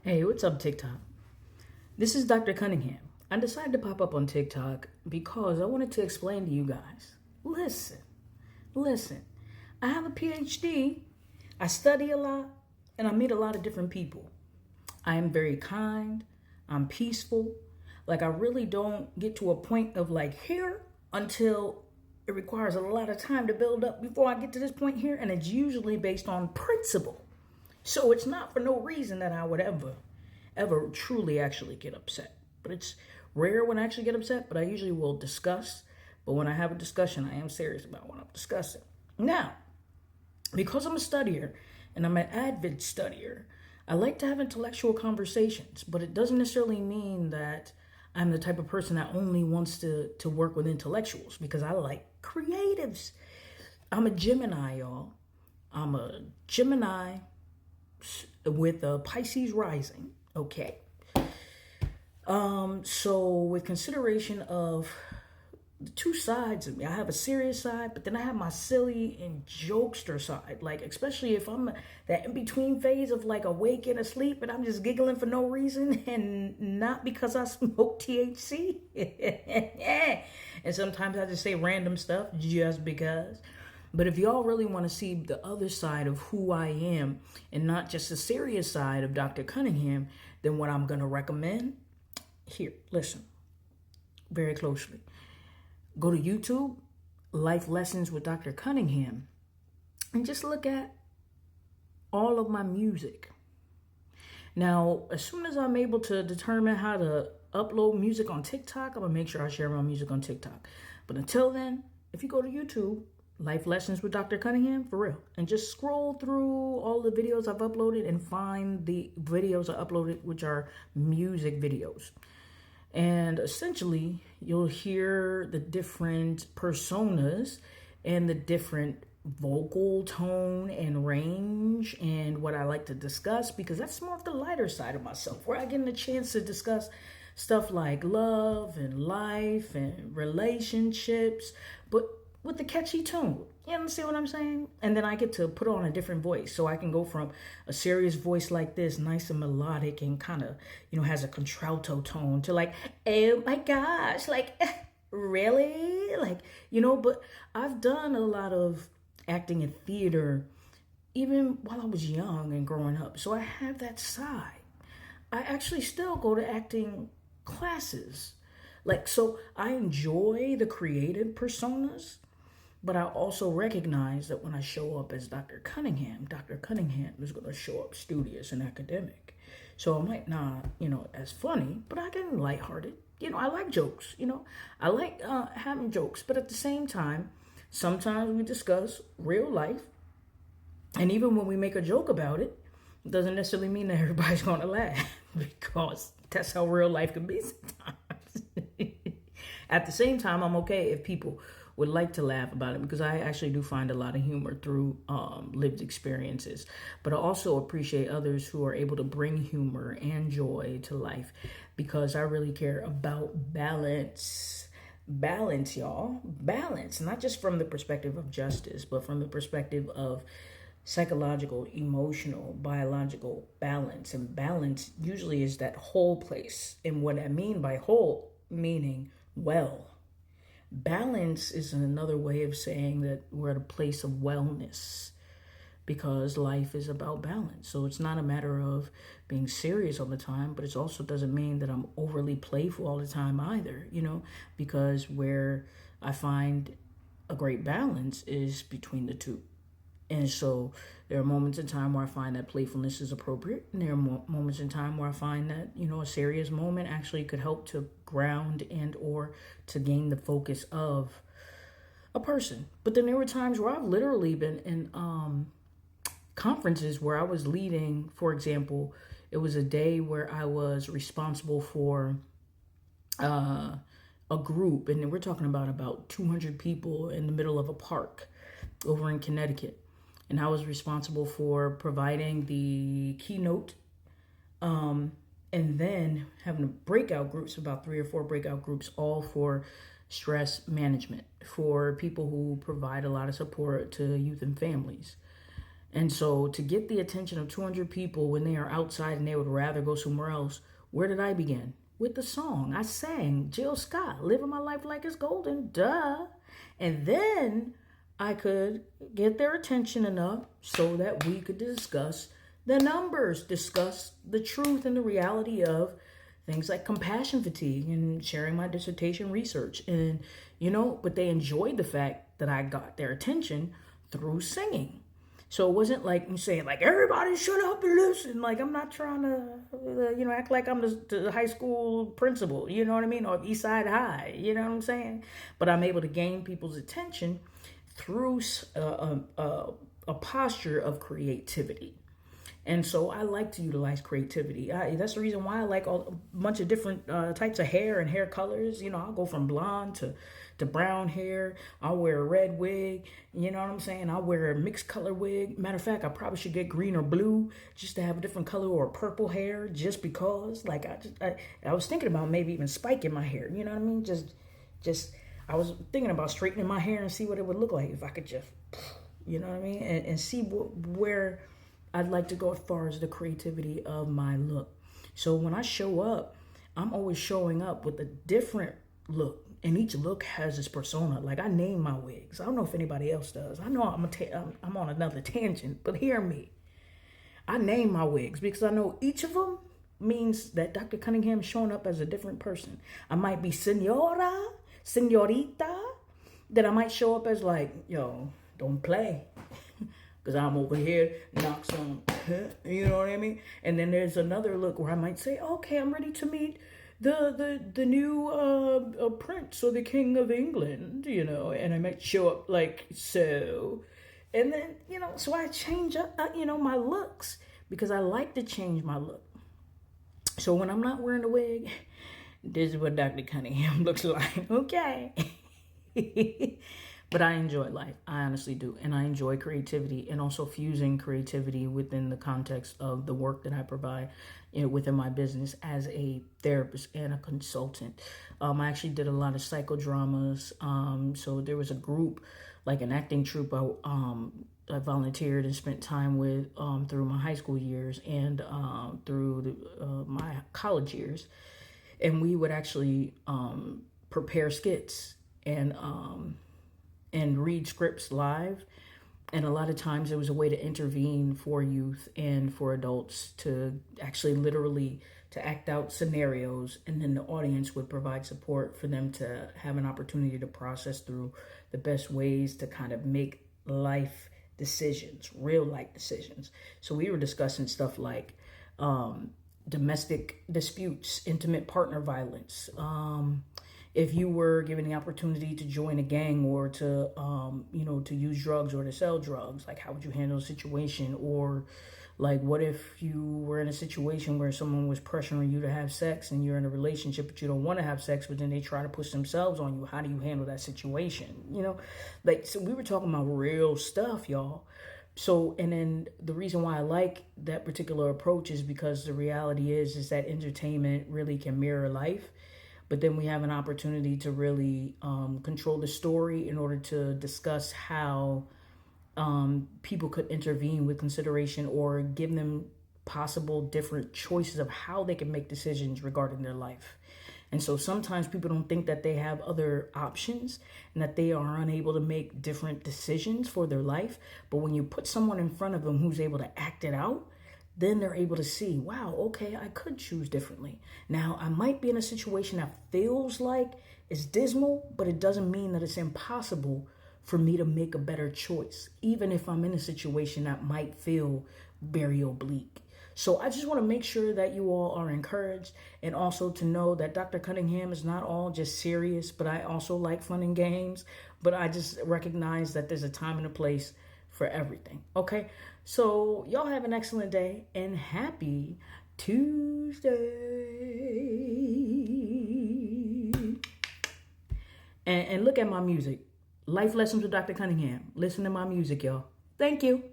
Hey, what's up, TikTok? This is Dr. Cunningham. I decided to pop up on TikTok because I wanted to explain to you guys. Listen. I have a PhD, I study a lot, and I meet a lot of different people. I am very kind, I'm peaceful. Like, I really don't get to a point of like here until it requires a lot of time to build up before I get to this point here, and it's usually based on principle. So it's not for no reason that I would ever truly actually get upset. But it's rare when I actually get upset, but I usually will discuss. But when I have a discussion, I am serious about what I'm discussing. Now, because I'm a studier and I'm an avid studier, I like to have intellectual conversations, but it doesn't necessarily mean that I'm the type of person that only wants to work with intellectuals, because I like creatives. I'm a Gemini, y'all. I'm a Gemini with a Pisces rising. Okay. So with consideration of the two sides of me, I have a serious side, but then I have my silly and jokester side. Like, especially if I'm that in between phase of like awake and asleep, and I'm just giggling for no reason and not because I smoke THC. And sometimes I just say random stuff just because. But if y'all really want to see the other side of who I am and not just the serious side of Dr. Cunningham, then what I'm going to recommend, here, listen very closely. Go to YouTube, Life Lessons with Dr. Cunningham, and just look at all of my music. Now, as soon as I'm able to determine how to upload music on TikTok, I'm going to make sure I share my music on TikTok. But until then, if you go to YouTube, Life Lessons with Dr. Cunningham, for real, and just scroll through all the videos I've uploaded and find the videos I uploaded, which are music videos. And essentially, you'll hear the different personas and the different vocal tone and range and what I like to discuss, because that's more of the lighter side of myself, where I get a chance to discuss stuff like love and life and relationships, but with the catchy tune. You understand what I'm saying? And then I get to put on a different voice. So I can go from a serious voice like this, nice and melodic and kind of, has a contralto tone, to like, oh my gosh, like, really? Like, but I've done a lot of acting in theater even while I was young and growing up. So I have that side. I actually still go to acting classes. Like, so I enjoy the creative personas, but I also recognize that when I show up as Dr. Cunningham is going to show up studious and academic. So I might not, as funny, but I get lighthearted. I like jokes, I like having jokes, but at the same time, sometimes we discuss real life. And even when we make a joke about it, it doesn't necessarily mean that everybody's going to laugh, because that's how real life can be sometimes. At the same time, I'm okay if people would like to laugh about it, because I actually do find a lot of humor through lived experiences. But I also appreciate others who are able to bring humor and joy to life, because I really care about balance. Balance, y'all. Balance, not just from the perspective of justice, but from the perspective of psychological, emotional, biological balance. And balance usually is that whole place. And what I mean by whole, meaning well. Balance is another way of saying that we're at a place of wellness, because life is about balance. So it's not a matter of being serious all the time, but it also doesn't mean that I'm overly playful all the time either, because where I find a great balance is between the two. And so there are moments in time where I find that playfulness is appropriate. And there are moments in time where I find that, a serious moment actually could help to ground and or to gain the focus of a person. But then there were times where I've literally been in conferences where I was leading. For example, it was a day where I was responsible for a group. And we're talking about 200 people in the middle of a park over in Connecticut. And I was responsible for providing the keynote, and then having breakout groups, about 3 or 4 breakout groups, all for stress management, for people who provide a lot of support to youth and families. And so to get the attention of 200 people when they are outside and they would rather go somewhere else, where did I begin? With the song. I sang Jill Scott, Living My Life Like It's Golden, duh. And then I could get their attention enough so that we could discuss the numbers, discuss the truth and the reality of things like compassion fatigue and sharing my dissertation research. And, but they enjoyed the fact that I got their attention through singing. So it wasn't like I'm saying, like, everybody shut up and listen. Like, I'm not trying to, act like I'm the high school principal, you know what I mean? Or East Side High, you know what I'm saying? But I'm able to gain people's attention through a posture of creativity. And so I like to utilize creativity. That's the reason why I like a bunch of different types of hair and hair colors. I'll go from blonde to brown hair. I'll wear a red wig. You know what I'm saying? I'll wear a mixed color wig. Matter of fact, I probably should get green or blue just to have a different color, or purple hair just because. Like, I was thinking about maybe even spiking my hair. You know what I mean? Just I was thinking about straightening my hair and see what it would look like if I could just, you know what I mean? And see where I'd like to go as far as the creativity of my look. So when I show up, I'm always showing up with a different look. And each look has its persona. Like, I name my wigs. I don't know if anybody else does. I know I'm on another tangent, but hear me. I name my wigs because I know each of them means that Dr. Cunningham is showing up as a different person. I might be señora, señorita, then I might show up as like, yo, don't play. Because I'm over here, knocks on, you know what I mean? And then there's another look where I might say, okay, I'm ready to meet the new prince or the king of England, and I might show up like so. And then, so I change up, my looks because I like to change my look. So when I'm not wearing a wig, this is what Dr. Cunningham looks like, okay? But I enjoy life. I honestly do. And I enjoy creativity, and also fusing creativity within the context of the work that I provide within my business as a therapist and a consultant. I actually did a lot of psychodramas. So there was a group, like an acting troupe, I volunteered and spent time with through my high school years and through my college years. And we would actually prepare skits and read scripts live. And a lot of times it was a way to intervene for youth and for adults to actually literally to act out scenarios, and then the audience would provide support for them to have an opportunity to process through the best ways to kind of make life decisions, real life decisions. So we were discussing stuff like domestic disputes, intimate partner violence, if you were given the opportunity to join a gang or to, to use drugs or to sell drugs, like how would you handle a situation? Or like, what if you were in a situation where someone was pressuring you to have sex and you're in a relationship, but you don't want to have sex, but then they try to push themselves on you? How do you handle that situation? So we were talking about real stuff, y'all. So, and then the reason why I like that particular approach is because the reality is that entertainment really can mirror life. But then we have an opportunity to really control the story in order to discuss how people could intervene with consideration or give them possible different choices of how they can make decisions regarding their life. And so sometimes people don't think that they have other options and that they are unable to make different decisions for their life. But when you put someone in front of them who's able to act it out, then they're able to see, wow, okay, I could choose differently. Now, I might be in a situation that feels like it's dismal, but it doesn't mean that it's impossible for me to make a better choice, even if I'm in a situation that might feel very oblique. So I just want to make sure that you all are encouraged, and also to know that Dr. Cunningham is not all just serious, but I also like fun and games. But I just recognize that there's a time and a place for everything. Okay, so y'all have an excellent day and happy Tuesday. And look at my music. Life Lessons with Dr. Cunningham. Listen to my music, y'all. Thank you.